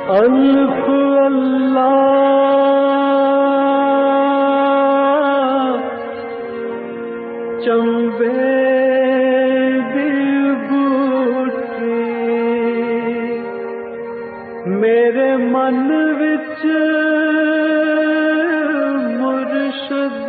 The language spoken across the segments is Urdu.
الف اللہ چمبے دی بوٹی میرے من وچ مرشد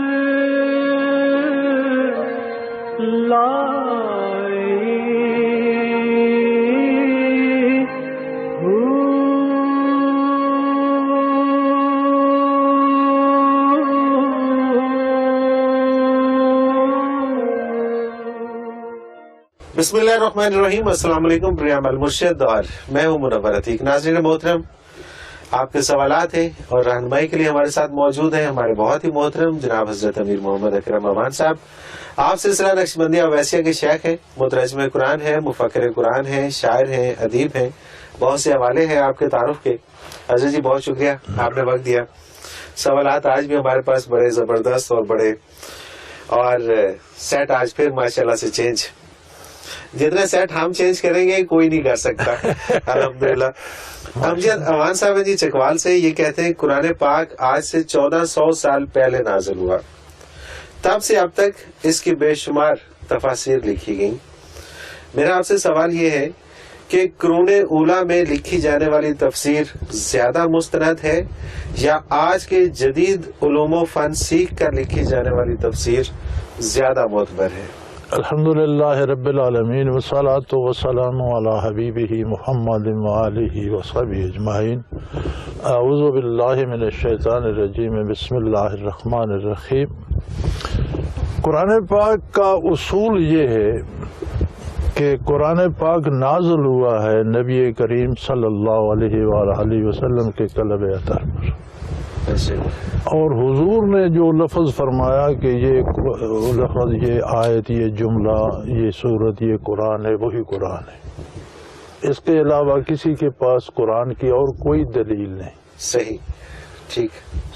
بسم اللہ الرحمن الرحیم۔ السلام علیکم پریام المرشد، اور میں ہوں منور عتیق۔ ناظرین محترم، آپ کے سوالات ہیں اور رہنمائی کے لیے ہمارے ساتھ موجود ہیں ہمارے بہت ہی محترم جناب حضرت امیر محمد اکرم امان صاحب۔ آپ سلسلہ نقشبندیہ اویسیہ کے شیخ ہیں، مترجم قرآن ہیں، مفکر قرآن ہیں، شاعر ہیں، ادیب ہیں، بہت سے حوالے ہیں آپ کے تعارف کے۔ حضرت جی بہت شکریہ، آپ نے وقت دیا۔ سوالات آج بھی ہمارے پاس بڑے زبردست اور بڑے، اور سیٹ آج پھر ماشاءاللہ سے چینج، جتنا سیٹ ہم چینج کریں گے کوئی نہیں کر سکتا الحمدللہ۔ امجد امان صاحب جی چکوال سے یہ کہتے ہیں قرآن پاک آج سے 1400 سال پہلے نازل ہوا، تب سے اب تک اس کی بے شمار تفاسیر لکھی گئیں۔ میرا آپ سے سوال یہ ہے کہ قرون اولیٰ میں لکھی جانے والی تفسیر زیادہ مستند ہے یا آج کے جدید علوم و فن سیکھ کر لکھی جانے والی تفسیر زیادہ معتبر ہے؟ الحمدللہ رب العالمین والصلاة والسلام علی حبیبہ محمد وآلہ وصحبہ اجمعین۔ اعوذ باللہ من الشیطان الرجیم، بسم اللہ الرحمن الرحیم۔ قرآن پاک کا اصول یہ ہے کہ قرآن پاک نازل ہوا ہے نبی کریم صلی اللہ علیہ وآلہ وسلم کے قلب اطہر پر، اور حضور نے جو لفظ فرمایا کہ یہ لفظ، یہ آیت، یہ جملہ، یہ سورت، یہ قرآن ہے، وہی قرآن ہے۔ اس کے علاوہ کسی کے پاس قرآن کی اور کوئی دلیل نہیں۔ صحیح، ٹھیک،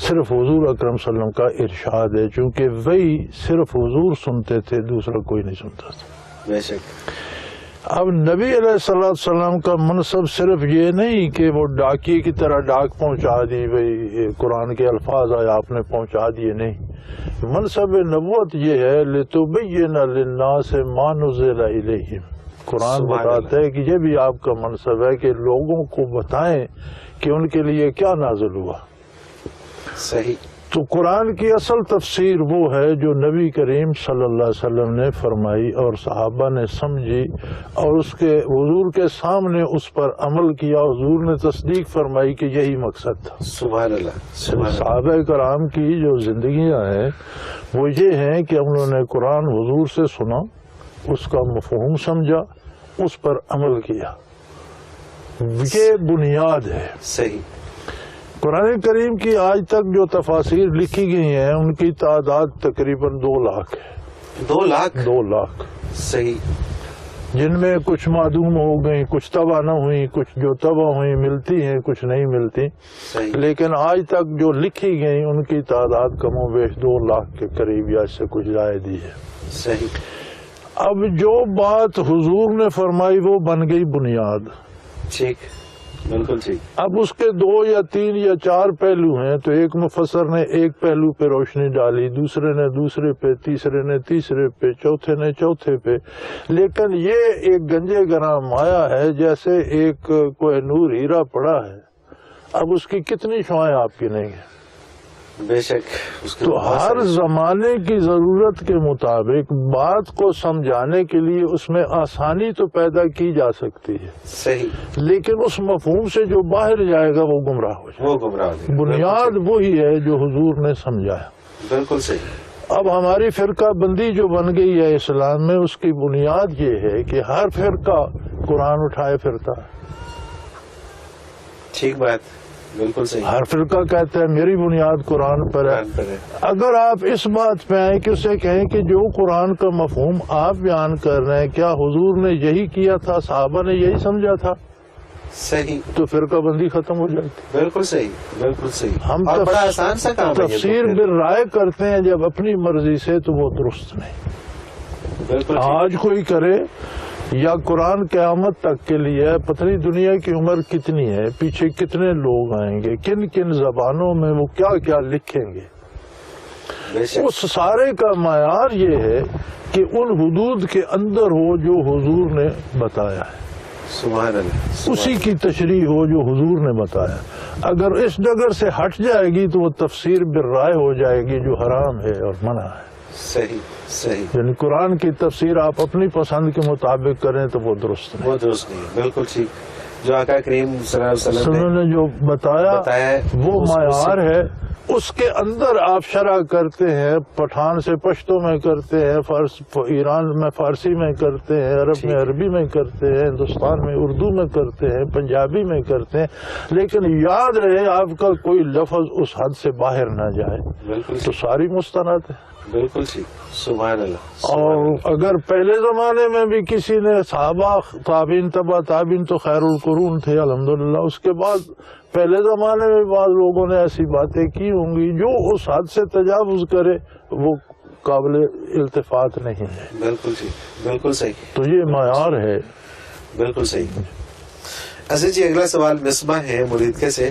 صرف حضور اکرم صلی اللہ علیہ وسلم کا ارشاد ہے، چونکہ وہی صرف حضور سنتے تھے، دوسرا کوئی نہیں سنتا تھا۔ بے شک۔ اب نبی علیہ السلام کا منصب صرف یہ نہیں کہ وہ ڈاکیے کی طرح ڈاک پہنچا دی، بھئی قرآن کے الفاظ آئے آپ نے پہنچا دیے، نہیں۔ منصب نبوت یہ ہے لِتُبَيِّنَ لِلنَّاسِ مَا نُزِّلَ إِلَيْهِمْ۔ قرآن بتاتا ہے کہ یہ بھی آپ کا منصب ہے کہ لوگوں کو بتائیں کہ ان کے لیے کیا نازل ہوا۔ صحیح۔ تو قرآن کی اصل تفسیر وہ ہے جو نبی کریم صلی اللہ علیہ وسلم نے فرمائی اور صحابہ نے سمجھی، اور اس کے حضور کے سامنے اس پر عمل کیا، حضور نے تصدیق فرمائی کہ یہی مقصد تھا۔ سبحان اللہ، سبحان اللہ۔ صحابہ کرام کی جو زندگیاں ہیں وہ یہ ہیں کہ انہوں نے قرآن حضور سے سنا، اس کا مفہوم سمجھا، اس پر عمل کیا، یہ بنیاد ہے۔ صحیح۔ قرآن کریم کی آج تک جو تفاسیر لکھی گئی ہیں ان کی تعداد تقریباً 2 لاکھ ہے۔ 2 لاکھ؟ 2 لاکھ۔ صحیح۔ جن میں کچھ معدوم ہو گئی، کچھ تباہ نہ ہوئی، کچھ جو تباہ ہوئی ملتی ہیں، کچھ نہیں ملتی، لیکن آج تک جو لکھی گئی ان کی تعداد کم و بیش 2 لاکھ کے قریب یا اس سے کچھ زائد ہی ہے۔ صحیح۔ اب جو بات حضور نے فرمائی وہ بن گئی بنیاد۔ ٹھیک، بالکل ٹھیک۔ اب اس کے 2 یا 3 یا 4 پہلو ہیں، تو ایک مفسر نے ایک پہلو پہ روشنی ڈالی، دوسرے نے دوسرے پہ، تیسرے نے تیسرے پہ، چوتھے نے چوتھے پہ، لیکن یہ ایک گنجے گراں مایا ہے، جیسے ایک کوہ نور ہیرا پڑا ہے، اب اس کی کتنی شعائیں آپ کی نہیں ہیں۔ بے شک۔ تو ہر زمانے کی ضرورت کے مطابق بات کو سمجھانے کے لیے اس میں آسانی تو پیدا کی جا سکتی ہے، صحیح، لیکن اس مفہوم سے جو باہر جائے گا وہ گمراہ ہو جائے گا۔ وہ گمراہ ہو جائے گا۔ بنیاد وہی ہے جو حضور نے سمجھایا۔ بالکل صحیح۔ اب ہماری فرقہ بندی جو بن گئی ہے اسلام میں، اس کی بنیاد یہ ہے کہ ہر فرقہ قرآن اٹھائے پھرتا ہے۔ ٹھیک بات، بالکل صحیح۔ ہر فرقہ کہتا ہے میری بنیاد قرآن پر ہے۔ اگر آپ اس بات پہ آئیں کہ اسے کہیں کہ جو قرآن کا مفہوم آپ بیان کر رہے ہیں کیا حضور نے یہی کیا تھا، صحابہ نے یہی سمجھا تھا، صحیح، تو فرقہ بندی ختم ہو جاتی۔ بالکل صحیح، بالکل صحیح۔ ہم بڑا آسان سا کام ہے تفسیر بالرائے کرتے ہیں جب اپنی مرضی سے، تو وہ درست نہیں۔ بالکل آج کوئی کرے یا قرآن قیامت تک کے لیے ہے، پتہ نہیں دنیا کی عمر کتنی ہے، پیچھے کتنے لوگ آئیں گے، کن کن زبانوں میں وہ کیا کیا لکھیں گے، اس سارے کا معیار یہ ہے کہ ان حدود کے اندر ہو جو حضور نے بتایا ہے، سبحان اللہ، اسی کی تشریح ہو جو حضور نے بتایا۔ اگر اس ڈگر سے ہٹ جائے گی تو وہ تفسیر بالرائے ہو جائے گی جو حرام ہے اور منع ہے۔ صحیح صحیح، یعنی قرآن کی تفسیر آپ اپنی پسند کے مطابق کریں تو وہ درست نہیں، وہ درست نہیں ہے، بالکل ٹھیک۔ جو آقا کریم صلی اللہ علیہ وسلم نے جو بتایا ہے وہ معیار ہے، اس کے اندر آپ شرح کرتے ہیں، پٹھان سے پشتو میں کرتے ہیں، ایران میں فارسی میں کرتے ہیں، عرب میں عربی میں کرتے ہیں، ہندوستان میں اردو میں کرتے ہیں، پنجابی میں کرتے ہیں، لیکن یاد رہے آپ کا کوئی لفظ اس حد سے باہر نہ جائے، بالکل تو ساری مستند ہے۔ بالکل ٹھیک، سبحان اللہ۔ اور اگر پہلے زمانے میں بھی کسی نے صحابہ تابعین تبع تابعین تو خیر القرون تھے الحمدللہ، اس کے بعد پہلے زمانے میں بعض لوگوں نے ایسی باتیں کی ہوں گی، جو اس حد سے تجاوز کرے وہ قابل التفات نہیں ہے۔ بالکل ٹھیک، بالکل صحیح، تو یہ معیار ہے۔ بالکل صحیح۔ اچھا جی، اگلا سوال مصباح ہے مریدکے سے۔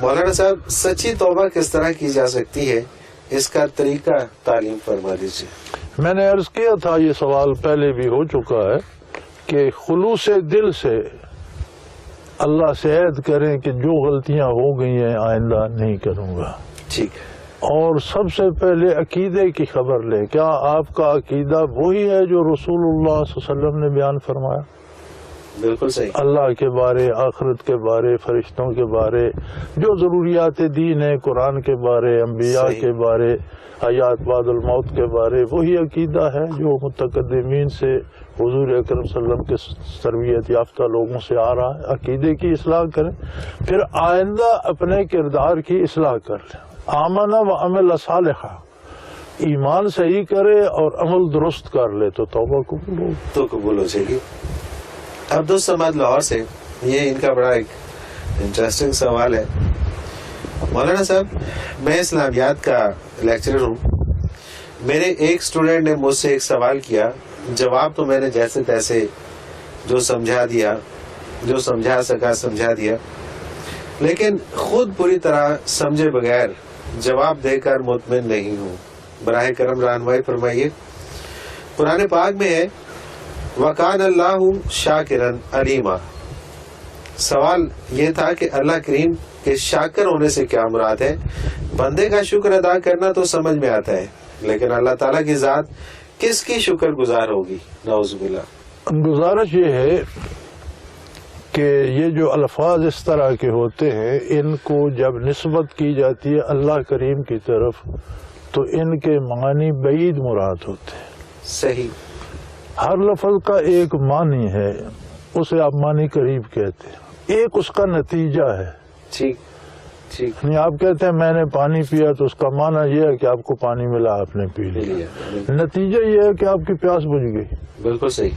مولانا صاحب، سچی توبہ کس طرح کی جا سکتی ہے، اس کا طریقہ تعلیم فرما دیجیے۔ میں نے عرض کیا تھا، یہ سوال پہلے بھی ہو چکا ہے، کہ خلوص دل سے اللہ سے عہد کریں کہ جو غلطیاں ہو گئی ہیں آئندہ نہیں کروں گا۔ ٹھیک ہے۔ اور سب سے پہلے عقیدے کی خبر لیں، کیا آپ کا عقیدہ وہی ہے جو رسول اللہ صلی اللہ علیہ وسلم نے بیان فرمایا؟ بالکل صحیح۔ اللہ کے بارے، آخرت کے بارے، فرشتوں کے بارے، جو ضروریات دین ہے، قرآن کے بارے، انبیاء صحیح کے بارے، حیات بعد الموت کے بارے، وہی عقیدہ ہے جو متقدمین سے حضور اکرم صلی اللہ علیہ وسلم کے تربیت یافتہ لوگوں سے آ رہا ہے۔ عقیدے کی اصلاح کریں، پھر آئندہ اپنے کردار کی اصلاح کر لیں۔ آمن و عمل صالحہ، ایمان صحیح کرے اور عمل درست کر لے تو توبہ قبول ہو، تو قبول ہو جائے گی۔ عبدالصمد سماد لاہور سے، یہ ان کا بڑا ایک انٹرسٹنگ سوال ہے۔ مولانا صاحب، میں اسلامیات کا لیکچرر ہوں۔ میرے ایک اسٹوڈنٹ نے مجھ سے ایک سوال کیا، جواب تو میں نے جیسے تیسے جو سمجھا دیا، جو سمجھا سکا سمجھا دیا، لیکن خود پوری طرح سمجھے بغیر جواب دے کر مطمئن نہیں ہوں۔ براہ کرم رہنمائی فرمائیے۔ قرآن پاک میں ہے وَقَانَ اللَّهُ شَاكِرًا عَلِيمًا۔ سوال یہ تھا کہ اللہ کریم کے شاکر ہونے سے کیا مراد ہے؟ بندے کا شکر ادا کرنا تو سمجھ میں آتا ہے، لیکن اللہ تعالیٰ کی ذات کس کی شکر گزار ہوگی؟ نعوذ باللہ۔ گزارش یہ ہے کہ یہ جو الفاظ اس طرح کے ہوتے ہیں، ان کو جب نسبت کی جاتی ہے اللہ کریم کی طرف تو ان کے معنی بعید مراد ہوتے ہیں۔ صحیح۔ ہر لفظ کا ایک معنی ہے، اسے آپ معنی قریب کہتے ہیں، ایک اس کا نتیجہ ہے۔ ٹھیک ٹھیک، یعنی آپ کہتے ہیں میں نے پانی پیا تو اس کا معنی یہ ہے کہ آپ کو پانی ملا، آپ نے پی لیا۔ نتیجہ یہ ہے کہ آپ کی پیاس بجھ گئی۔ بالکل صحیح۔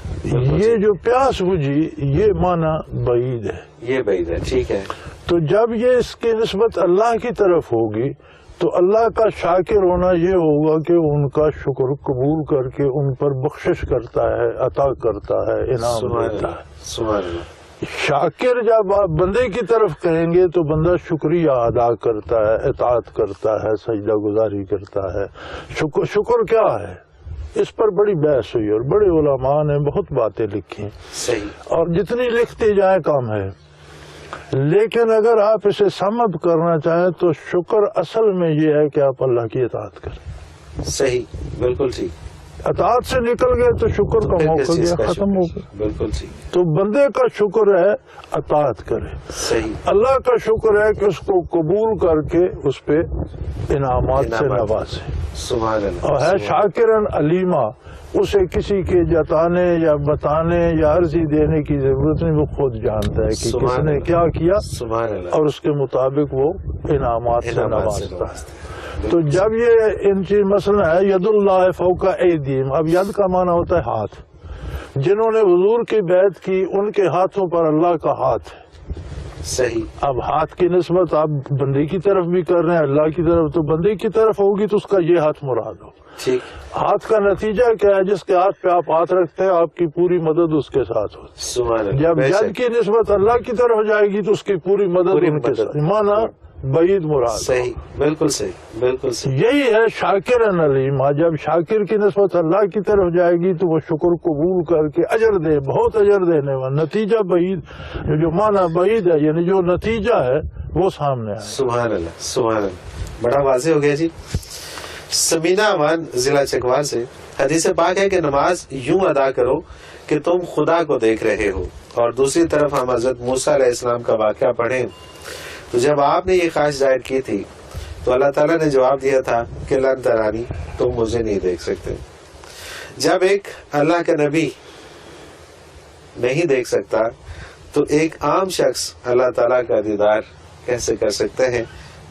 یہ جو پیاس بجھی یہ معنی بعید ہے، یہ بعید ہے۔ ٹھیک ہے۔ تو جب یہ اس کی نسبت اللہ کی طرف ہوگی تو اللہ کا شاکر ہونا یہ ہوگا کہ ان کا شکر قبول کر کے ان پر بخشش کرتا ہے، عطا کرتا ہے، انعام دیتا ہے۔ سبحان اللہ۔ شاکر جب آپ بندے کی طرف کہیں گے تو بندہ شکریہ ادا کرتا ہے، اطاعت کرتا ہے، سجدہ گزاری کرتا ہے۔ شکر کیا ہے، اس پر بڑی بحث ہوئی اور بڑے علماء نے بہت باتیں لکھی، صحیح، اور جتنی لکھتے جائیں کم ہے، لیکن اگر آپ اسے سمجھ کرنا چاہیں تو شکر اصل میں یہ ہے کہ آپ اللہ کی اطاعت کریں۔ صحیح، بالکل ٹھیک۔ اطاعت سے نکل گئے تو شکر کا موقع گیا، ختم ہو گیا۔ بالکل ٹھیک۔ تو بندے کا شکر ہے اطاعت کرے، صحیح۔ اللہ کا شکر ہے کہ اس کو قبول کر کے اس پہ انعامات سے نوازے، سبحان اللہ۔ اور ہے شاکرن علیما، اسے کسی کے جتانے یا بتانے یا عرضی دینے کی ضرورت نہیں، وہ خود جانتا ہے کہ کس نے کیا کیا، سبحان اللہ، اور اس کے مطابق وہ انعامات سے نوازتا ہے۔ تو جب یہ ان چیز مسئلہ ہے ید اللہ فوق ایدیہم، اب ید کا معنی ہوتا ہے ہاتھ، جنہوں نے حضور کی بیعت کی ان کے ہاتھوں پر اللہ کا ہاتھ ہے، صحیح. اب ہاتھ کی نسبت آپ بندے کی طرف بھی کر رہے ہیں، اللہ کی طرف، تو بندے کی طرف ہوگی تو اس کا یہ ہاتھ مراد ہو. ٹھیک. ہاتھ کا نتیجہ کیا ہے؟ جس کے ہاتھ پہ آپ ہاتھ رکھتے ہیں آپ کی پوری مدد اس کے ساتھ ہوتی ہے. سبحان اللہ. جب بے جد شک. کی نسبت اللہ کی طرف جائے گی تو اس کی پوری مدد ان کے ساتھ. مانا بعید مراد. صحیح. بالکل صحیح. بالکل صحیح. یہی ہے شاکر علیم. جب شاکر کی نسبت اللہ کی طرف جائے گی تو وہ شکر قبول کر کے اجر دے، بہت اجر دینے والا. نتیجہ بعید، جو مانا بعید ہے یعنی جو نتیجہ ہے وہ سامنے آئے. سبحان اللہ. سبحان اللہ. بڑا واضح ہو گیا جی. سمینہ امان ضلع چکوال سے حدیث پاک ہے کہ نماز یوں ادا کرو کہ تم خدا کو دیکھ رہے ہو، اور دوسری طرف ہم حضرت موسیٰ علیہ السلام کا واقعہ پڑھیں تو جب آپ نے یہ خواہش ظاہر کی تھی تو اللہ تعالیٰ نے جواب دیا تھا کہ لن ترانی، تم مجھے نہیں دیکھ سکتے. جب ایک اللہ کا نبی نہیں دیکھ سکتا تو ایک عام شخص اللہ تعالیٰ کا دیدار کیسے کر سکتے ہیں؟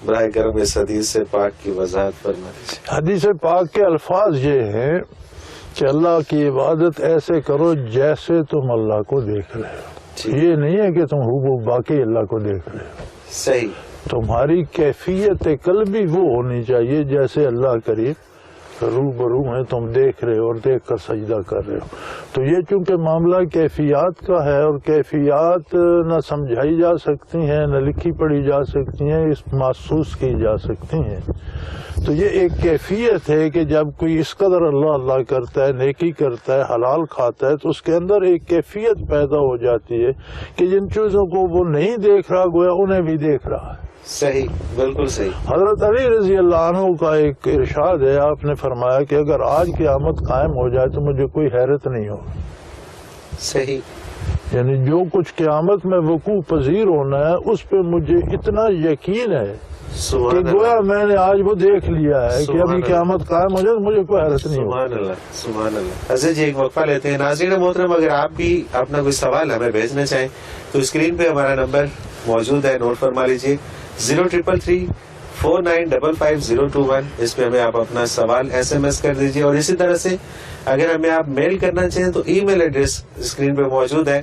براہ کرم اس حدیث سے پاک کی وضاحت فرما دیجیے. حدیث پاک کے الفاظ یہ ہیں کہ اللہ کی عبادت ایسے کرو جیسے تم اللہ کو دیکھ رہے ہو. یہ نہیں ہے کہ تم ہو باقی اللہ کو دیکھ رہے ہو. صحیح. تمہاری کیفیت قلبی وہ ہونی چاہیے جیسے اللہ قریب روبرو ہیں، تم دیکھ رہے ہو اور دیکھ کر سجدہ کر رہے ہو. تو یہ چونکہ معاملہ کیفیات کا ہے اور کیفیات نہ سمجھائی جا سکتی ہیں، نہ لکھی پڑھی جا سکتی ہیں، اس محسوس کی جا سکتی ہیں. تو یہ ایک کیفیت ہے کہ جب کوئی اس قدر اللہ اللہ کرتا ہے، نیکی کرتا ہے، حلال کھاتا ہے، تو اس کے اندر ایک کیفیت پیدا ہو جاتی ہے کہ جن چیزوں کو وہ نہیں دیکھ رہا گویا انہیں بھی دیکھ رہا ہے. صحیح. بالکل صحیح. حضرت علی رضی اللہ عنہ کا ایک ارشاد ہے، آپ نے فرمایا کہ اگر آج قیامت قائم ہو جائے تو مجھے کوئی حیرت نہیں ہو. صحیح. یعنی جو کچھ قیامت میں وقوع پذیر ہونا ہے اس پہ مجھے اتنا یقین ہے کہ گویا میں نے آج وہ دیکھ لیا ہے کہ ابھی قیامت قائم ہو جائے تو مجھے کوئی حیرت نہیں ہو. سبحان اللہ. سبحان اللہ. حضرت جی ایک وقفہ لیتے ہیں. ناظرین محترم، اگر آپ بھی اپنا کوئی سوال ہمیں بھیجنا چاہیں تو اسکرین پہ ہمارا نمبر موجود ہے، نوٹ فرما لیجیے. 033349555021. اس پہ ہمیں آپ اپنا سوال SMS کر دیجیے. اور اسی طرح سے اگر ہمیں آپ میل کرنا چاہیں تو ای میل ایڈریس اسکرین پہ موجود ہے،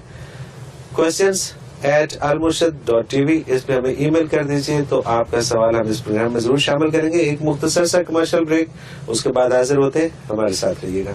questions@almurshid.tv. اس پہ ہمیں ای میل کر دیجیے تو آپ کا سوال ہم اس پروگرام میں ضرور شامل کریں گے. ایک مختصر سا کمرشل بریک، اس کے بعد حاضر ہوتے ہیں. ہمارے ساتھ رہیے گا.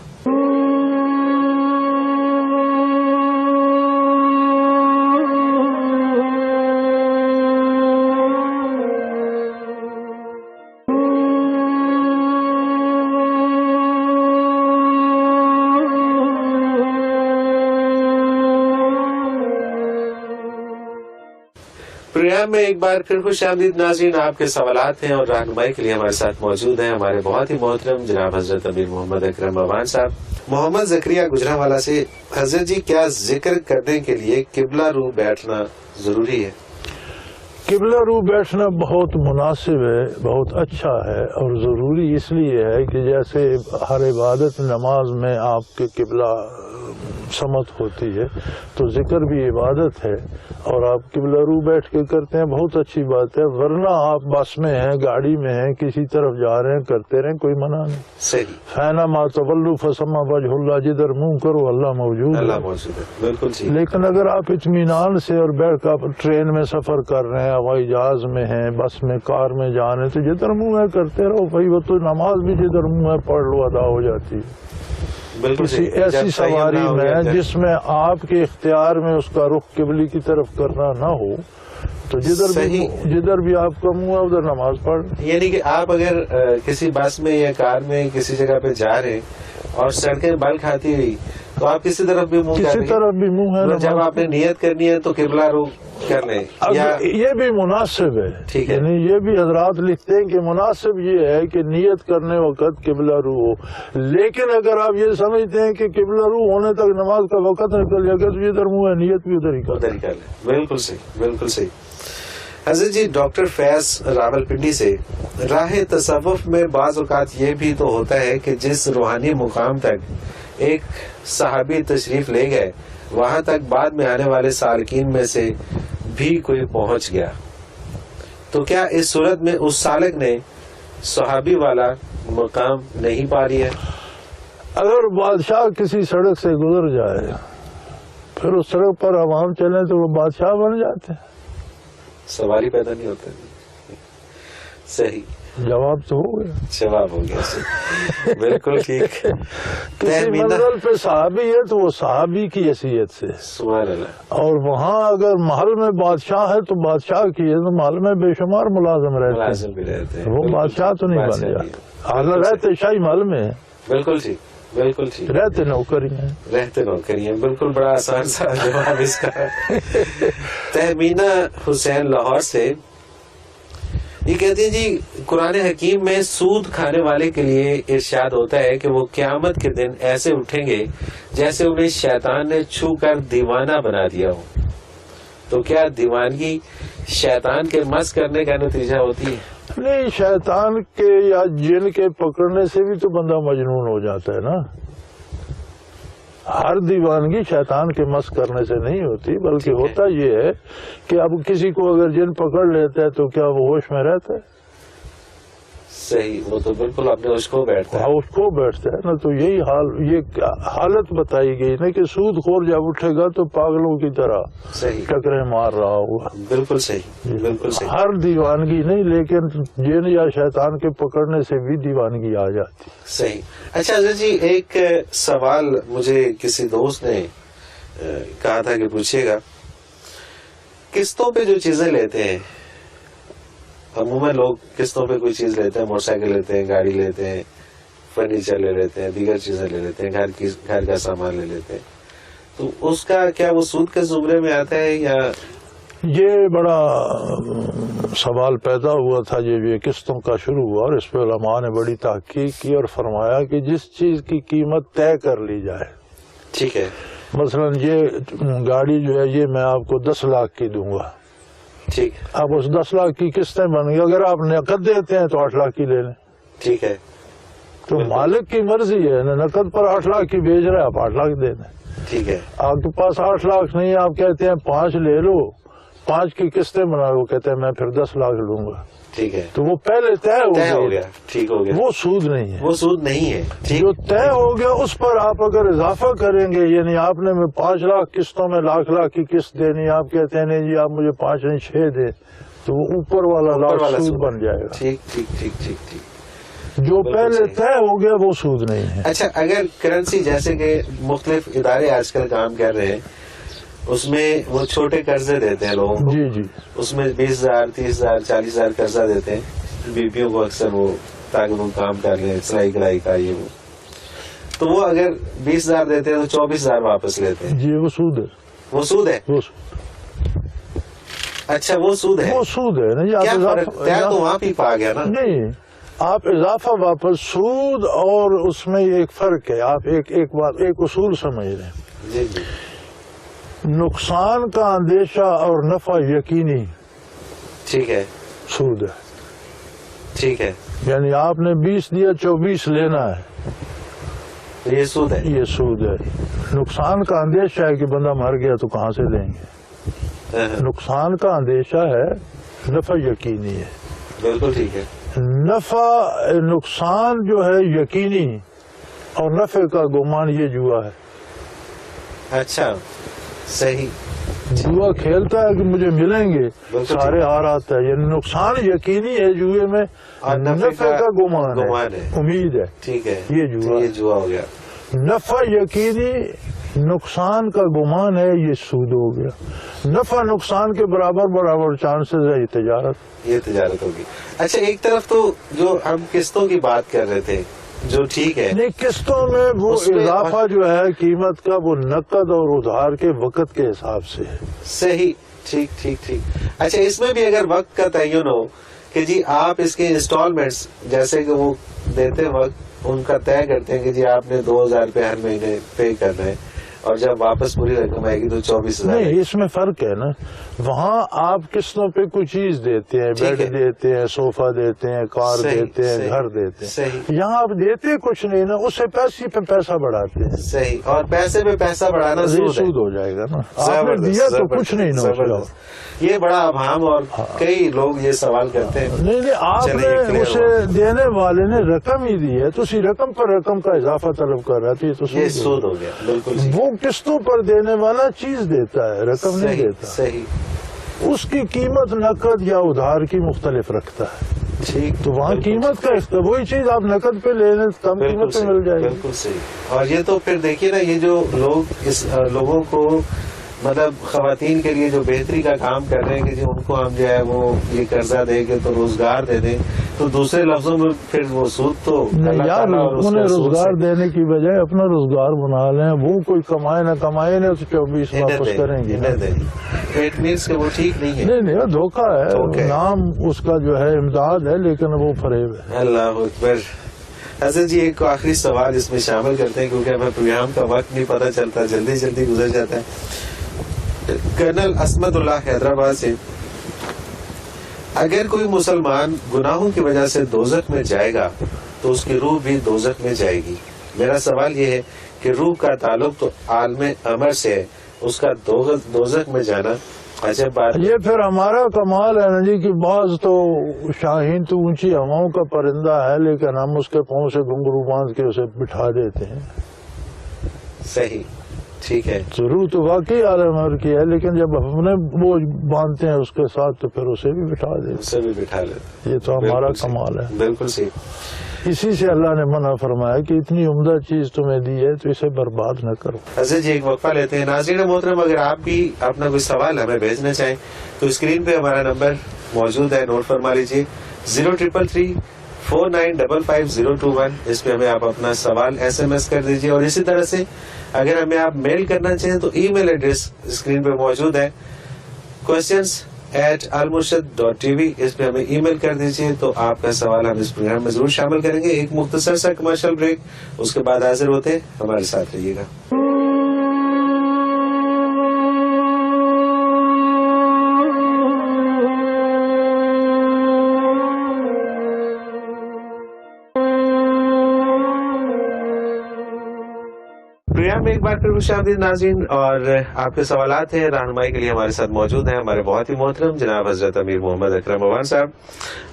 پروگرام میں ایک بار پھر خوش آمدید ناظرین. آپ کے سوالات ہیں اور رہنمائی کے لیے ہمارے ساتھ موجود ہیں ہمارے بہت ہی محترم جناب حضرت امیر محمد اکرم امان صاحب. محمد زکریا گجرانوالہ سے. حضرت جی، کیا ذکر کرنے کے لیے قبلہ رو بیٹھنا ضروری ہے؟ قبلہ رو بیٹھنا بہت مناسب ہے، بہت اچھا ہے اور ضروری اس لیے ہے کہ جیسے ہر عبادت نماز میں آپ کے قبلہ سمت ہوتی ہے تو ذکر بھی عبادت ہے اور آپ قبلہ رو بیٹھ کے کرتے ہیں، بہت اچھی بات ہے. ورنہ آپ بس میں ہیں، گاڑی میں ہیں، کسی طرف جا رہے ہیں، کرتے رہیں، کوئی منع نہیں. صحیح. فینا ما تولوا فثم وجہ اللہ، جدھر منہ کرو اللہ موجود ہے. اللہ موجود ہے. بالکل صحیح. لیکن اگر آپ اطمینان سے اور بیٹھ کر ٹرین میں سفر کر رہے ہیں، ہوائی جہاز میں ہیں، بس میں، کار میں جا رہے ہیں، تو جدھر منہ ہے کرتے رہو بھائی. وہ تو نماز بھی جدھر منہ ہے پڑھ لو ادا ہو جاتی ہے. کسی ایسی سواری میں جس میں آپ کے اختیار میں اس کا رخ قبلے کی طرف کرنا نہ ہو تو جدھر بھی آپ کا منہ ہے ادھر نماز پڑھ. یعنی کہ آپ اگر کسی بس میں یا کار میں کسی جگہ پہ جا رہے اور سڑکیں بل کھاتی رہی تو آپ کسی طرف بھی منہ، کسی طرف بھی منہ ہے. جب آپ نے نیت کرنی ہے تو قبلہ رو کر لیں. یہ بھی مناسب ہے. ٹھیک ہے. یعنی یہ بھی حضرات لکھتے ہیں کہ مناسب یہ ہے کہ نیت کرنے وقت قبلہ رو ہو. لیکن اگر آپ یہ سمجھتے ہیں کہ قبلہ رو ہونے تک نماز کا وقت نکل جائے گا تو ادھر منہ ہے، نیت بھی ادھر ہی کر لیں. بالکل صحیح. بالکل صحیح. حضرت جی، ڈاکٹر فیض راولپنڈی سے. راہ تصوف میں بعض اوقات یہ بھی تو ہوتا ہے کہ جس روحانی مقام تک ایک صحابی تشریف لے گئے وہاں تک بعد میں آنے والے سالکین میں سے بھی کوئی پہنچ گیا، تو کیا اس صورت میں اس سالک نے صحابی والا مقام نہیں پا لیا؟ اگر بادشاہ کسی سڑک سے گزر جائے پھر اس سڑک پر عوام چلیں تو وہ بادشاہ بن جاتے ہیں. سوال ہی پیدا نہیں ہوتا. صحیح جواب تو ہو گیا. جواب ہو گیا. بالکل ٹھیک. کسی منزل پہ صحابی ہے تو وہ صحابی کی حیثیت سے, سبحان اللہ. اور وہاں اگر محل میں بادشاہ ہے تو بادشاہ کی ہے, تو محل میں بے شمار ملازم ملازم بھی رہتے ہیں, وہ بادشاہ تو نہیں بن گیا. اگر رہتے شاہی محل میں, بالکل ٹھیک, بالکل ٹھیک, رہتے نوکری ہیں, رہتے نوکری ہیں. بالکل بڑا آسان سا جواب اس کا. تہمینہ حسین لاہور سے یہ کہتے ہیں جی قرآن حکیم میں سود کھانے والے کے لیے ارشاد ہوتا ہے کہ وہ قیامت کے دن ایسے اٹھیں گے جیسے انہیں شیطان نے چھو کر دیوانہ بنا دیا ہو. تو کیا دیوانگی شیطان کے مس کرنے کا نتیجہ ہوتی ہے؟ نہیں, شیطان کے یا جن کے پکڑنے سے بھی تو بندہ مجنون ہو جاتا ہے نا. ہر دیوانگی شیطان کے مس کرنے سے نہیں ہوتی, بلکہ ہوتا یہ ہے کہ اب کسی کو اگر جن پکڑ لیتا ہے تو کیا وہ ہوش میں رہتا ہے؟ صحیح, وہ تو بالکل اپنے ہوش کو بیٹھتا ہے. اس کو بیٹھتا ہے نا. تو یہی یہ حالت بتائی گئی نا کہ سود خور جب اٹھے گا تو پاگلوں کی طرح صحیح ٹکرے مار رہا ہوگا. بالکل صحیح, بالکل صحیح. ہر دیوانگی نہیں, لیکن جن یا شیطان کے پکڑنے سے بھی دیوانگی آ جاتی. صحیح. اچھا حضرت جی, ایک سوال مجھے کسی دوست نے کہا تھا کہ پوچھے گا, قسطوں پہ جو چیزیں لیتے ہیں, عموماً لوگ قسطوں پہ کوئی چیز لیتے ہیں, موٹر سائیکل لیتے ہیں, گاڑی لیتے ہیں, فرنیچر لے لیتے ہیں, دیگر چیزیں لے لیتے ہیں, گھر کا سامان لے لیتے ہیں, تو اس کا کیا وہ سود کے زمرے میں آتا ہے یا؟ یہ بڑا سوال پیدا ہوا تھا یہ قسطوں کا شروع ہوا, اور اس پہ علماء نے بڑی تحقیق کی اور فرمایا کہ جس چیز کی قیمت طے کر لی جائے. ٹھیک ہے. مثلا یہ گاڑی جو ہے یہ میں آپ کو 10 لاکھ کی دوں گا. ٹھیک. اب اس 10 لاکھ کی قسطیں بن گئی, اگر آپ نقد دیتے ہیں تو 8 لاکھ کی لے لیں. ٹھیک ہے. تو مالک کی مرضی ہے, نقد پر 8 لاکھ کی بیچ رہے, آپ 8 لاکھ دے دیں. ٹھیک ہے. آپ کے پاس 8 لاکھ نہیں, آپ کہتے ہیں 5 لے لو, 5 کی قسطیں بنا, وہ کہتے ہیں میں پھر 10 لاکھ لوں گا. ٹھیک ہے. تو وہ پہلے طے ہو گیا. ٹھیک ہو گیا. وہ سود نہیں ہے, وہ سود نہیں ہے. جو طے ہو گیا اس پر آپ اگر اضافہ کریں گے, یعنی آپ نے 5 لاکھ قسطوں میں لاکھ کی قسط دینی, آپ کہتے ہیں نہیں جی آپ مجھے 5 نہیں 6 دیں, تو وہ اوپر والا لاکھ سود بن جائے گا. ٹھیک ٹھیک ٹھیک ٹھیک ٹھیک. جو پہلے طے ہو گیا وہ سود نہیں ہے. اچھا, اگر کرنسی جیسے کہ مختلف ادارے آج کل کام کر رہے ہیں, اس میں وہ چھوٹے قرضے دیتے ہیں لوگوں کو. جی جی. اس میں 20,000 30,000 40,000 قرضہ دیتے ہیں بیویوں کو اکثر, وہ تاکہ وہ کام کر لیں, سلائی کڑھائی کا یہ وہ. تو وہ اگر 20,000 دیتے ہیں تو 24,000 واپس لیتے ہیں. جی, وہ سود ہے. وہ سود ہے. اچھا, وہ سود ہے. وہ سود ہے نا. تو وہاں پہ پا گیا نا. نہیں, آپ اضافہ واپس سود, اور اس میں ایک فرق ہے. آپ ایک اصول سمجھ رہے ہیں. جی جی. نقصان کا اندیشہ اور نفع یقینی, ٹھیک ہے, سود ہے. ٹھیک ہے. یعنی آپ نے 20 دیا 24 لینا ہے, یہ سود ہے. یہ سود ہے. نقصان کا اندیشہ ہے کہ بندہ مر گیا تو کہاں سے دیں گے. نقصان کا اندیشہ ہے, نفع یقینی ہے. بالکل ٹھیک ہے. نقصان جو ہے یقینی, اور نفع کا گمان, یہ جوا ہے. اچھا, صحیح. جوا کھیلتا ہے کہ مجھے ملیں گے, سارے ہار آتا ہے. یعنی نقصان یقینی ہے جوئے میں, نفع کا گمان ہے, امید ہے. ٹھیک ہے. یہ جوا ہو گیا. نفع یقینی, نقصان کا گمان ہے, یہ سود ہو گیا. نفع نقصان کے برابر چانسز ہے, یہ تجارت ہوگی. اچھا, ایک طرف تو جو ہم قسطوں کی بات کر رہے تھے, جو ٹھیک ہے, نہیں, قسطوں میں وہ اضافہ جو ہے قیمت کا, وہ نقد اور ادھار کے وقت کے حساب سے ہے. صحیح. ٹھیک ٹھیک ٹھیک. اچھا, اس میں بھی اگر وقت کا تعین ہو کہ جی آپ اس کے انسٹالمنٹس جیسے کہ وہ دیتے وقت ان کا طے کرتے ہیں کہ جی آپ نے 2,000 روپے ہر مہینے پے کرنا ہے, اور جب واپس پوری رقم آئے گی تو 24,000. نہیں, اس میں فرق ہے نا. وہاں آپ قسطوں پہ کوئی چیز دیتے ہیں, بیڈ دیتے ہیں, صوفہ دیتے ہیں, کار دیتے ہیں, گھر دیتے ہیں. یہاں آپ دیتے کچھ نہیں نا, اس سے پیسے پہ پیسہ بڑھاتے ہیں. صحیح. اور پیسے پہ پیسہ بڑھانا سود ہو جائے گا نا. آپ نے دیا تو کچھ نہیں نا. یہ بڑا ابہام, اور کئی لوگ یہ سوال کرتے ہیں. نہیں, آپ نے اسے دینے والے نے رقم ہی دی ہے, تو اسی رقم پر رقم کا اضافہ طلب کر رہا ہے, تو یہ سود ہو گیا. بالکل. وہ قسطوں پر دینے والا چیز دیتا ہے, رقم نہیں دیتا. صحیح. اس کی قیمت نقد یا ادھار کی مختلف رکھتا ہے. ٹھیک. تو وہاں قیمت کا وہی چیز آپ نقد پہ لے لیں کم قیمت پہ مل جائے گی. بالکل صحیح. اور یہ تو پھر دیکھیے نا، یہ جو لوگ اس لوگوں کو مطلب خواتین کے لیے جو بہتری کا کام کر رہے ہیں کہ جی ان کو ہم جو ہے وہ یہ قرضہ دے کے تو روزگار دے دیں، تو دوسرے لفظوں میں پھر وہ سود تو یار انہیں روزگار دینے کی بجائے اپنا روزگار بنا لیں. وہ کوئی کمائے نہ کمائے نہ تو 24 واپس کریں گے. اٹ مینس کہ وہ ٹھیک نہیں ہے. نہیں دھوکہ ہے. نام اس کا جو ہے امداد ہے لیکن وہ فریب ہے. اللہ اکبر. حسن جی ایک آخری سوال اس میں شامل کرتے ہیں کیونکہ ہمیں پروگرام کا وقت نہیں پتہ چلتا، جلدی جلدی گزر جاتا ہے. کرنل عصمت اللہ حیدرآباد سے، اگر کوئی مسلمان گناہوں کی وجہ سے دوزخ میں جائے گا تو اس کی روح بھی دوزخ میں جائے گی. میرا سوال یہ ہے کہ روح کا تعلق تو عالم امر سے ہے، اس کا دوزخ میں جانا عجب بات. یہ پھر ہمارا کمال ہے نا جی کہ بعض تو شاہین تو اونچی ہواؤں کا پرندہ ہے لیکن ہم اس کے پاؤں سے گھنگرو باندھ کے اسے بٹھا دیتے ہیں. صحیح. ٹھیک ہے. ضرور تو واقعی عالم امر کی ہے لیکن جب ہم نے وہ باندھتے ہیں اس کے ساتھ تو پھر اسے بھی بٹھا دیتے. اسے بھی بٹھا لیتے. یہ تو ہمارا کمال ہے. بالکل صحیح. اسی سے اللہ نے منع فرمایا کہ اتنی عمدہ چیز تمہیں دی ہے تو اسے برباد نہ کرو. حسن جی ایک وقفہ لیتے ہیں. ناظرین محترم، اگر آپ بھی اپنا کوئی سوال ہمیں بھیجنا چاہیں تو اسکرین پہ ہمارا نمبر موجود ہے، نوٹ فرما لیجیے 0333 4955 اس پہ ہمیں آپ اپنا سوال SMS کر دیجیے. اور اسی طرح سے اگر ہمیں آپ میل کرنا چاہیں تو ای میل ایڈریس اسکرین پہ موجود ہے questions@almurshid.tv. اس پہ ہمیں ای میل کر دیجیے تو آپ کا سوال ہم اس پروگرام میں ضرور شامل کریں گے. ایک مختصر سا کمرشل بریک، اس کے بعد حاضر ہوتے ہیں. ہمارے ساتھ رہیے گا. پروگرام میں ایک بار پھر خوش آمدید ناظرین، اور آپ کے سوالات ہیں رہنمائی کے لیے ہمارے ساتھ موجود ہیں ہمارے بہت ہی محترم جناب حضرت امیر محمد اکرم عوان صاحب.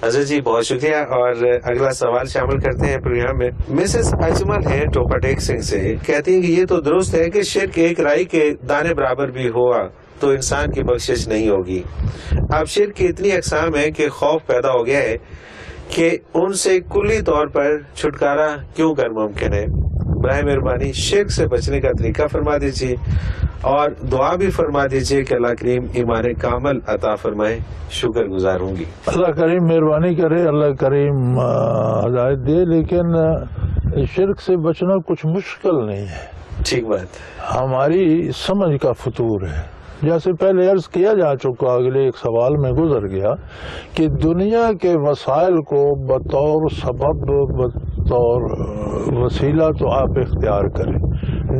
حضرت جی بہت شکریہ. اور اگلا سوال شامل کرتے ہیں پروگرام میں. مسز اجمل ہے ٹوپا ٹیک سنگھ سے، کہتی ہیں کہ یہ تو درست ہے کہ شرک ایک رائی کے دانے برابر بھی ہوا تو انسان کی بخشش نہیں ہوگی. اب شرک کی اتنی اقسام ہے کہ خوف پیدا ہو گیا ہے کہ ان سے کلی طور پر چھٹکارا کیوں کر ممکن ہے. براہ مہربانی شرک سے بچنے کا طریقہ فرما دیجیے اور دعا بھی فرما دیجیے کہ اللہ کریم ایمان کامل عطا فرمائے. شکر گزار ہوں گی. اللہ کریم مہربانی کرے، اللہ کریم ہدایت دے. لیکن شرک سے بچنا کچھ مشکل نہیں ہے. ٹھیک بات. ہماری سمجھ کا فطور ہے. جیسے پہلے عرض کیا جا چکا، اگلے ایک سوال میں گزر گیا کہ دنیا کے وسائل کو بطور سبب بطور وسیلہ تو آپ اختیار کریں،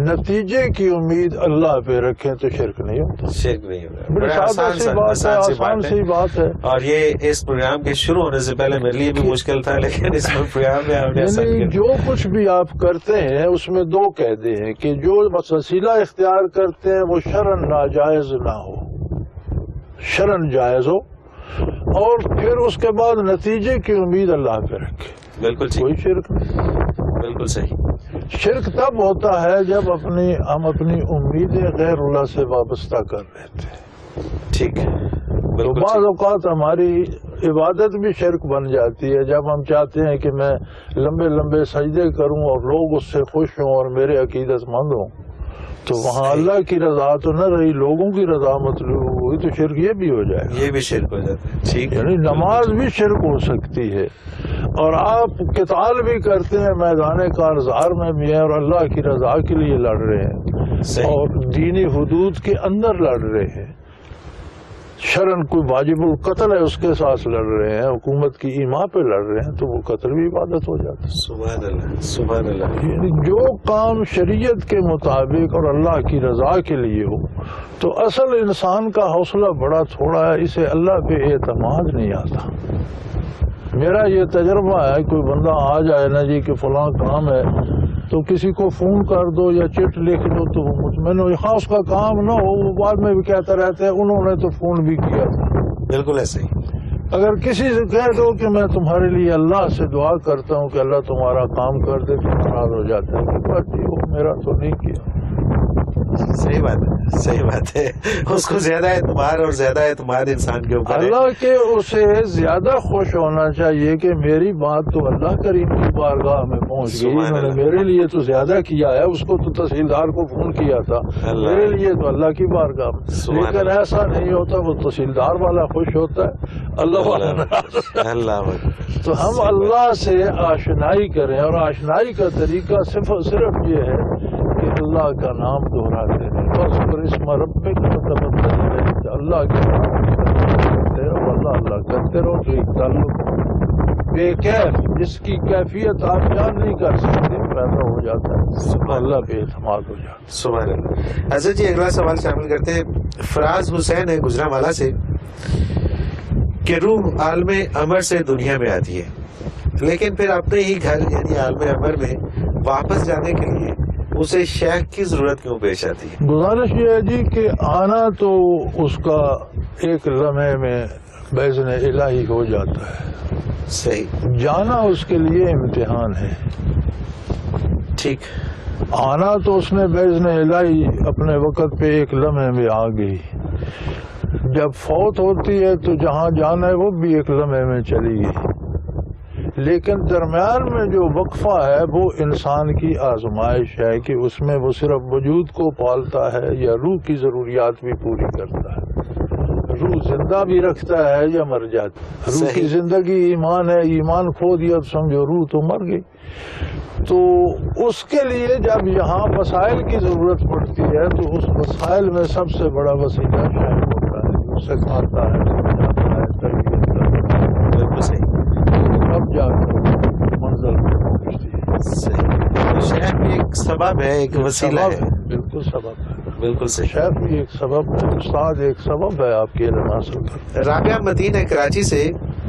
نتیجے کی امید اللہ پہ رکھیں تو شرک نہیں ہوتا. شرک نہیں ہوتا. بڑی آسان سی بات ہے. اور یہ اس پروگرام کے شروع ہونے سے پہلے میرے لیے بھی مشکل تھا، لیکن اس پروگرام میں آپ نے جو کچھ بھی آپ کرتے ہیں اس میں دو قاعدے ہیں کہ جو وسیلہ اختیار کرتے ہیں وہ شرعن ناجائز نہ ہو، شرعن جائز ہو، اور پھر اس کے بعد نتیجے کی امید اللہ پہ رکھے. بالکل کوئی شرک نہیں. بالکل صحیح. شرک تب ہوتا ہے جب ہم اپنی امیدیں غیر اللہ سے وابستہ کر لیتے ہیں. ٹھیک ہے. تو بعض اوقات ہماری عبادت بھی شرک بن جاتی ہے جب ہم چاہتے ہیں کہ میں لمبے لمبے سجدے کروں اور لوگ اس سے خوش ہوں اور میرے عقیدت مند ہوں، تو وہاں اللہ کی رضا تو نہ رہی، لوگوں کی رضا مطلوب ہوئی، تو شرک یہ بھی ہو جائے گا. یہ بھی شرک ہو جاتا ہے. ٹھیک. یعنی نماز بھی شرک ہو سکتی ہے، اور آپ قتال بھی کرتے ہیں، میدان کارزار میں بھی ہیں اور اللہ کی رضا کے لیے لڑ رہے ہیں اور دینی حدود کے اندر لڑ رہے ہیں. شرن کوئی واجب القتل ہے اس کے ساتھ لڑ رہے ہیں، حکومت کی ایما پہ لڑ رہے ہیں، تو وہ قتل بھی عبادت ہو جاتا ہے. سبحان اللہ. سبحان اللہ. یعنی جو کام شریعت کے مطابق اور اللہ کی رضا کے لیے ہو تو اصل انسان کا حوصلہ بڑا تھوڑا ہے، اسے اللہ پہ اعتماد نہیں آتا. میرا یہ تجربہ ہے، کوئی بندہ آ جائے نا جی کہ فلاں کام ہے تو کسی کو فون کر دو یا چٹ لکھ دو تو وہ مطمئن ہو. ہاں اس کا کام نہ ہو، وہ بعد میں بھی کہتا رہتا ہے انہوں نے تو فون بھی کیا تھا. بالکل ایسے ہی. اگر کسی سے کہہ دو کہ میں تمہارے لیے اللہ سے دعا کرتا ہوں کہ اللہ تمہارا کام کر دے تو ناراض ہو جاتا ہے کہ بات وہ میرا تو نہیں کیا. صحیح بات ہے، صحیح بات ہے. اس کو زیادہ اعتماد اور زیادہ اعتماد انسان کے اوپر ہے. اللہ کے اسے زیادہ خوش ہونا چاہیے کہ میری بات تو اللہ کریم کی بارگاہ میں پہنچ گئی، سبحان انہوں نے اللہ. میرے لیے تو زیادہ کیا ہے. اس کو تو تحصیلدار کو فون کیا تھا، اللہ. میرے لیے تو اللہ کی بارگاہ میں. سبحان لیکن اللہ. ایسا نہیں ہوتا، وہ تحصیلدار والا خوش ہوتا ہے، اللہ والا ناراض ہوتا ہے. اللہ تو ہم اللہ سے آشنائی کریں، اور آشنائی کا طریقہ صرف یہ ہے کہ اللہ کا نام دہراتے ہیں. بس پر اسم ربک اللہ کے نام کرتے رہو، اللہ اللہ کرتے رہو. تو ایک تعلق بے کیف جس کی کیفیت آپ جان نہیں کر سکتے پیدا ہو جاتا ہے، اللہ پہ اعتماد ہو جاتا ہے. سبحان اللہ. حضرت جی اگلا سوال شامل کرتے ہیں. فراز حسین ہے گجرانوالہ سے کہ روح عالم امر سے دنیا میں آتی ہے، لیکن پھر اپنے ہی گھر یعنی عالم امر میں واپس جانے کے لیے اسے شیخ کی ضرورت کیوں پیش آتی ہے؟ گزارش یہ ہے جی کہ آنا تو اس کا ایک لمحے میں باذن الہی ہو جاتا ہے، صحیح. جانا اس کے لیے امتحان ہے. ٹھیک. آنا تو اس نے باذن الہی اپنے وقت پہ ایک لمحے میں آ گئی. جب فوت ہوتی ہے تو جہاں جانا ہے وہ بھی ایک لمحے میں چلی گئی. لیکن درمیان میں جو وقفہ ہے وہ انسان کی آزمائش ہے کہ اس میں وہ صرف وجود کو پالتا ہے یا روح کی ضروریات بھی پوری کرتا ہے. روح زندہ بھی رکھتا ہے یا مر جاتا ہے. روح کی زندگی ایمان ہے، ایمان کھو دیا تو سمجھو روح تو مر گئی. تو اس کے لیے جب یہاں وسائل کی ضرورت پڑتی ہے تو اس وسائل میں سب سے بڑا وسیلہ شاید ہوتا ہے، جو سکھاتا ہے، سمجھاتا ہے، تربیت کرتا ہے. بالکل صحیح. اب جا کر منزل پر پہنچتی ہے. صحیح. شیخ بھی ایک سبب ہے، ایک وسیلہ ہے. بالکل سبب ہے. بالکل صحیح. شیخ بھی ایک سبب ہے، استاد ایک سبب ہے آپ کے علم حاصل کر. رابعہ متین ہے کراچی سے،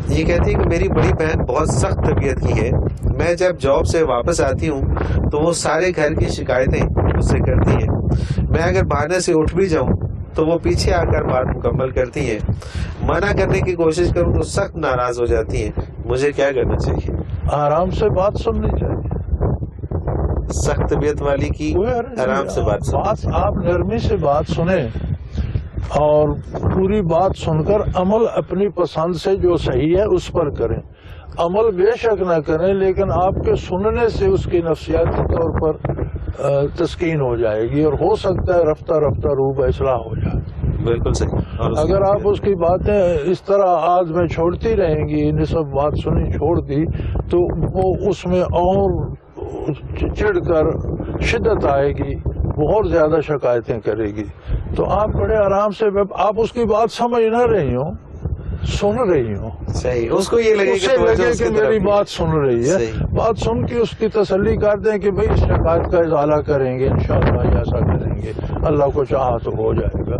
یہ کہتی ہے کہ میری بڑی بہن بہت سخت طبیعت کی ہے. میں جب جاب سے واپس آتی ہوں تو وہ سارے گھر کی شکایتیں مجھ سے کرتی ہیں. میں اگر بہانے سے اٹھ بھی جاؤں تو وہ پیچھے آ کر بات مکمل کرتی ہیں. منع کرنے کی کوشش کروں تو سخت ناراض ہو جاتی ہیں. مجھے کیا کرنا چاہیے؟ آرام سے بات سننی چاہیے. سخت طبیعت والی کی آرام سے بات سنیں. آپ نرمی سے بات سنیں اور پوری بات سن کر عمل اپنی پسند سے جو صحیح ہے اس پر کریں. عمل بے شک نہ کریں، لیکن آپ کے سننے سے اس کی نفسیاتی طور پر تسکین ہو جائے گی، اور ہو سکتا ہے رفتہ رفتہ روح با اصلاح ہو جائے. بالکل صحیح. اگر آپ اس کی باتیں اس طرح آج میں چھوڑتی رہیں گی، نصف بات سنی چھوڑ دی، تو وہ اس میں اور چڑھ کر شدت آئے گی، بہت زیادہ شکایتیں کرے گی. تو آپ بڑے آرام سے، آپ اس کی بات سمجھ نہ رہی ہوں، سن رہی ہوں. صحیح. اس کو یہ لگے کہ میری بات سن رہی ہے. بات سن کے اس کی تسلی کر دیں کہ بھئی اس شکایت کا ازالہ کریں گے، انشاءاللہ ایسا کریں گے، اللہ کو چاہا تو ہو جائے گا.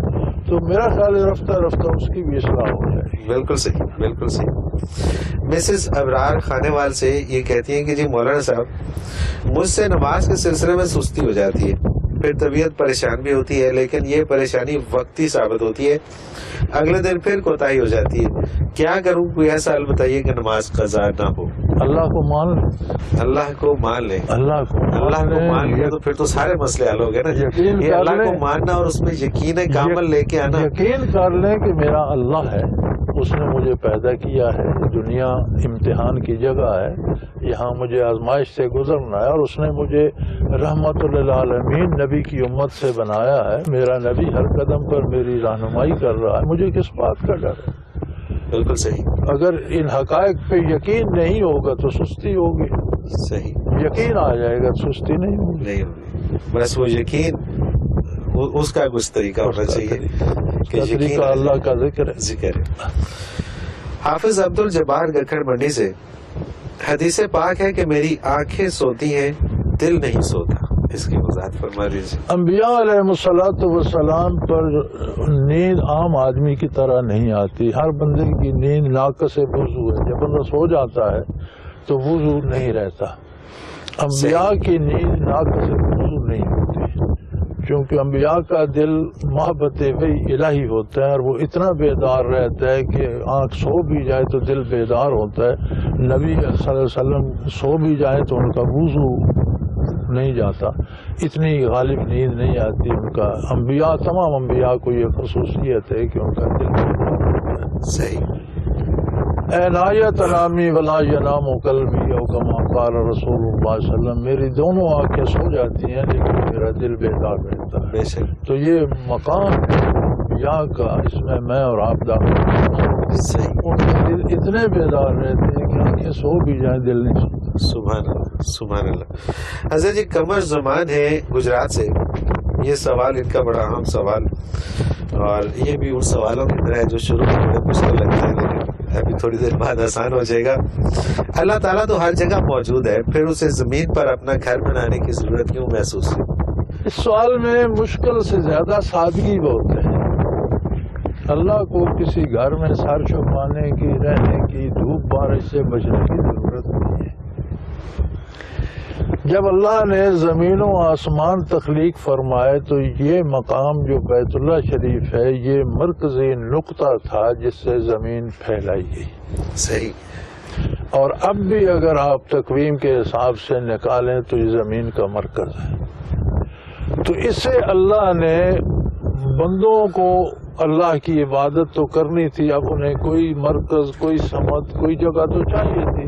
تو میرا خیال ہے رفتہ رفتہ اس کی بھی اصلاح ہو جائے گی. بالکل صحیح. بالکل صحیح. مسز ابرار خانے وال سے یہ کہتی ہیں کہ جی مولانا صاحب، مجھ سے نماز کے سلسلے میں سستی ہو جاتی ہے، پھر طبیعت پریشان بھی ہوتی ہے، لیکن یہ پریشانی وقتی ثابت ہوتی ہے، اگلے دن پھر کوتاہی ہو جاتی ہے. کیا کروں؟ کوئی ایسا حل بتائیے کہ نماز قضا نہ ہو. اللہ کو مان لیں. اللہ کو مان لیں. اللہ کو مان لیں تو پھر تو سارے مسئلے حل ہو گئے نا. یہ اللہ کو ماننا اور اس میں یقین کامل لے کے آنا. یقین کر لیں کہ میرا اللہ ہے، اس نے مجھے پیدا کیا ہے. دنیا امتحان کی جگہ ہے، یہاں مجھے آزمائش سے گزرنا ہے، اور اس نے مجھے رحمت للعالمین نبی کی امت سے بنایا ہے. میرا نبی ہر قدم پر میری رہنمائی کر رہا ہے، مجھے کس بات کا ڈر ہے؟ بالکل صحیح. اگر ان حقائق پہ یقین نہیں ہوگا تو سستی ہوگی. صحیح. یقین آ جائے گا، سستی نہیں ہوگی. بس وہ یقین، اس کا کچھ طریقہ ہونا چاہیے. طریقہ اللہ کا ذکر ہے. حافظ عبد الجبار گکھڑ منڈی سے، حدیث پاک ہے کہ میری آنکھیں سوتی ہیں، دل نہیں سوتا. اس کی وضاحت فرما دیجیے. انبیاء علیہ الصلوۃ والسلام پر نیند عام آدمی کی طرح نہیں آتی. ہر بندے کی نیند ناقص وضو ہے. جب بندہ سو جاتا ہے تو وضو نہیں رہتا. انبیاء کی نیند ناقص وضو نہیں ہوتی، کیونکہ انبیاء کا دل محبت وحی الہی ہوتا ہے، اور وہ اتنا بیدار رہتا ہے کہ آنکھ سو بھی جائے تو دل بیدار ہوتا ہے. نبی صلی اللہ علیہ وسلم سو بھی جائے تو ان کا وضو نہیں جاتا، اتنی غالب نیند نہیں آتی ان کا. انبیاء، تمام انبیاء کو یہ خصوصیت ہے کہ ان کا دل صحیح. عنایت نامی ولا ینام قلبی او کما قال رسول اللہ صلی اللہ علیہ وسلم، میری دونوں آنکھیں سو جاتی ہیں لیکن میرا دل بیدار رہتا ہے. بے شک. تو یہ مقام انبیاء کا، اس میں میں اور آپ داخل ہیں. صحیح. ان کے دل اتنے بیدار رہتے ہیں کہ آنکھیں سو بھی جائیں دل نہیں سوتا. سبحان اللہ، سبحان اللہ. حضرت جی قمر زمان ہے گجرات سے، یہ سوال ان کا بڑا اہم سوال، اور یہ بھی ان سوالوں کی طرح ہے جو شروع میں بڑے مشکل لگتے ہیں لیکن ابھی تھوڑی دیر بعد آسان ہو جائے گا. اللہ تعالیٰ تو ہر جگہ موجود ہے، پھر اسے زمین پر اپنا گھر بنانے کی ضرورت کیوں محسوس ہوئی؟ اس سوال میں مشکل سے زیادہ سادگی بہت ہے. اللہ کو کسی گھر میں سر چھپانے کی، رہنے کی، دھوپ بارش سے بچنے کی ضرورت نہیں ہے. جب اللہ نے زمین و آسمان تخلیق فرمائے تو یہ مقام جو بیت اللہ شریف ہے یہ مرکزی نقطہ تھا جس سے زمین پھیلائی گئی. صحیح. اور اب بھی اگر آپ تقویم کے حساب سے نکالیں تو یہ زمین کا مرکز ہے. تو اس سے اللہ نے بندوں کو اللہ کی عبادت تو کرنی تھی، اب انہیں کوئی مرکز، کوئی سمت، کوئی جگہ تو چاہیے تھی.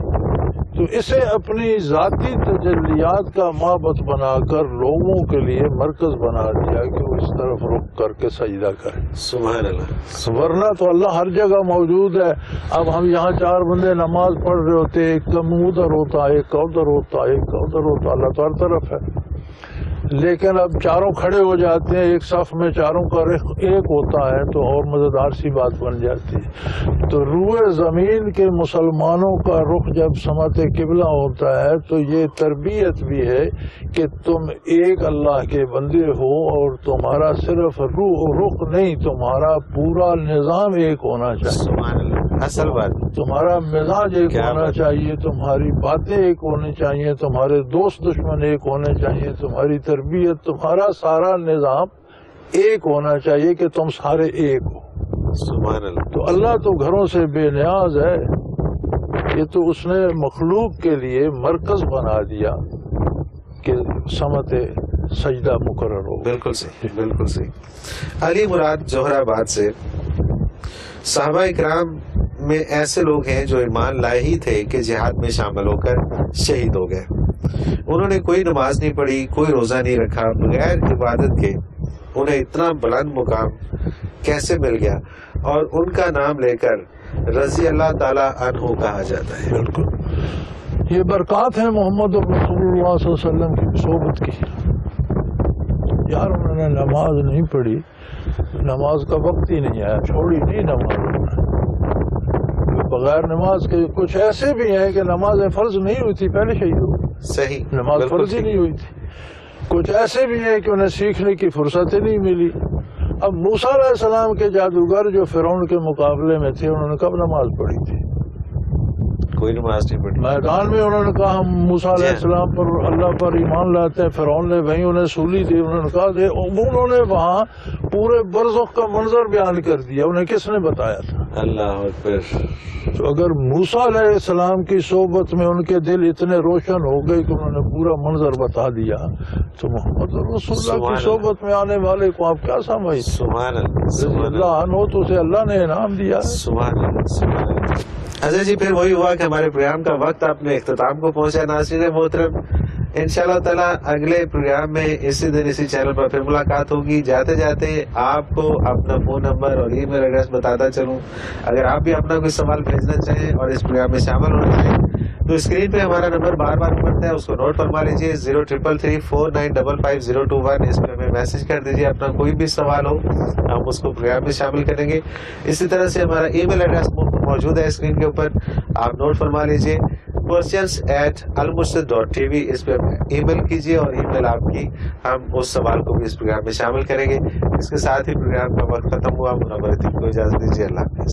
تو اسے اپنی ذاتی تجلیات کا معبد بنا کر لوگوں کے لیے مرکز بنا دیا کہ وہ اس طرف رخ کر کے سجدہ کریں. سبحان اللہ. ورنہ تو اللہ ہر جگہ موجود ہے. اب ہم یہاں چار بندے نماز پڑھ رہے ہوتے، ایک کم ادھر ہوتا، ایک ادھر ہوتا، ایک ادھر ہوتا. اللہ تو ہر طرف ہے، لیکن اب چاروں کھڑے ہو جاتے ہیں ایک صف میں، چاروں کا رخ ایک ہوتا ہے تو اور مزیدار سی بات بن جاتی ہے. تو روئے زمین کے مسلمانوں کا رخ جب سمت قبلہ ہوتا ہے تو یہ تربیت بھی ہے کہ تم ایک اللہ کے بندے ہو اور تمہارا صرف رخ نہیں، تمہارا پورا نظام ایک ہونا چاہیے. سبحان اللہ. اصل بات تمہارا مزاج ایک ہونا چاہیے، تمہاری باتیں ایک ہونی چاہیے، تمہارے دوست دشمن ایک ہونے چاہیے، تمہاری تربیت، تمہارا سارا نظام ایک ہونا چاہیے کہ تم سارے ایک ہو. سبحان اللہ. تو اللہ تو گھروں سے بے نیاز ہے، یہ تو اس نے مخلوق کے لیے مرکز بنا دیا کہ سمت سجدہ مقرر ہو. بالکل صحیح، بالکل صحیح. علی مراد جوہر آباد سے، صحابہ اکرام میں ایسے لوگ ہیں جو ایمان لائے ہی تھے کہ جہاد میں شامل ہو کر شہید ہو گئے. انہوں نے کوئی نماز نہیں پڑھی، کوئی روزہ نہیں رکھا، بغیر عبادت کے انہیں اتنا بلند مقام کیسے مل گیا اور ان کا نام لے کر رضی اللہ تعالی عنہ کہا جاتا ہے؟ بالکل، یہ برکات ہیں محمد رسول اللہ صلی اللہ علیہ وسلم کی صحبت کی. یار انہوں نے نماز نہیں پڑھی، نماز کا وقت ہی نہیں آیا، چھوڑی نہیں نماز. بغیر نماز کے کچھ ایسے بھی ہیں کہ نمازیں فرض نہیں ہوئی تھی پہلے شہید ہو. صحیح، نماز فرض ہی نہیں ہوئی تھی. کچھ ایسے بھی ہیں کہ انہیں سیکھنے کی فرصت ہی نہیں ملی. اب موسیٰ علیہ السلام کے جادوگر جو فرعون کے مقابلے میں تھے انہوں نے کب نماز پڑھی تھی؟ کوئی نماز نہیں پڑھی. میدان میں انہوں نے کہا ہم موسیٰ علیہ السلام پر، اللہ پر ایمان لاتے ہیں. فرعون نے وہیں انہیں سولی دی، انہوں نے کہا دے. انہوں نے وہاں پورے برزخ کا منظر بیان کر دیا. انہیں کس نے بتایا تھا؟ اللہ اکبر. تو اگر موسیٰ علیہ السلام کی صحبت میں ان کے دل اتنے روشن ہو گئے کہ انہوں نے پورا منظر بتا دیا تو محمد رسول اللہ کی صحبت میں آنے والے کو آپ کیا سمجھتے؟ سبحان اللہ. اللہ عنہ تو اسے اللہ نے انعام دیا. سبحان اللہ، سبحان اللہ. حضرت جی پھر وہی ہوا کہ ہمارے پروگرام کا وقت اپنے اختتام کو پہنچا. ناظرین محترم، انشاءاللہ تعالی اگلے پروگرام میں اسی دن اسی چینل پر پھر ملاقات ہوگی. جاتے جاتے آپ کو اپنا فون نمبر اور ای میل ایڈریس بتاتا چلوں. اگر آپ بھی اپنا کوئی سوال بھیجنا چاہیں اور اس پروگرام میں شامل ہونا چاہیں تو اسکرین پہ ہمارا نمبر بار بار پڑتا ہے، اس کو نوٹ فرما لیجیے. 033349555021. اس پہ ہمیں میسج کر دیجیے. اپنا کوئی بھی سوال ہو ہم اس کو پروگرام میں شامل کریں گے. اسی طرح سے ہمارا ای میل ایڈریس موجود ہے اسکرین کے اوپر، آپ نوٹ فرما لیجیے. questions@almurshid.tv. اس پہ ای میل کیجیے اور ای میل آپ کی ہم اس سوال کو بھی اس پروگرام میں شامل کریں گے. اس کے ساتھ ہی پروگرام کا وقت ختم ہوا. منور عتیق کو اجازت دیجیے. اللہ حافظ.